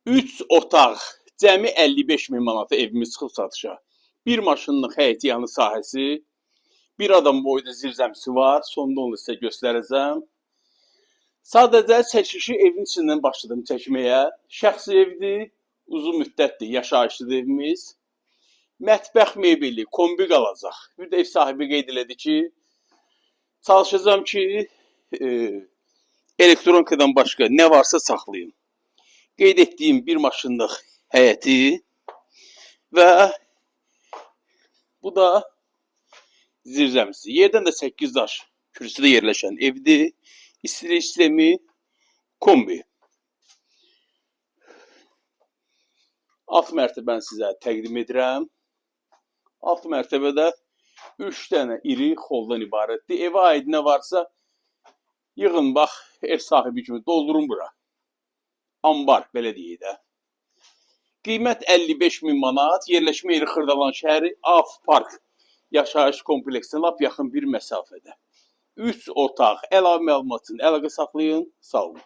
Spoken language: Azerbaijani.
3 otaq, cəmi 55 min manata evimiz çıxıb satışa. Bir maşınlıq həyəti yanı sahəsi, bir adam boyda zirzəmisi var. Sonda onu sizə göstərəcəm. Sadəcə çəkilişi evin içindən başladım çəkməyə. Şəxsi evdir, uzun müddətdir yaşayışlı evimiz. Mətbəx mebeli, kombi qalacaq. Bir də ev sahibi qeyd elədi ki, çalışacağım ki, elektronikadan başqa nə varsa saxlayım. Qeyd etdiyim bir maşınlıq həyəti və bu da zirzəmisi. Yerdən də 8 daş kürsüdə yerləşən evdir. İstilik sistemi, kombi. Alt mərtəbəni sizə təqdim edirəm. Alt mərtəbədə 3 dənə iri xoldan ibarətdir. Evə aid nə varsa yığın, bax, ev sahibi kimi doldurun bura. Ambar, belə deyək də. Qiymət 55 min manat. Yerləşmə yeri Xırdalan şəhəri Af Park yaşayış kompleksinə lap yaxın bir məsafədə. 3 otaq. Əlavə məlumat üçün əlaqə saxlayın. Sağ olun.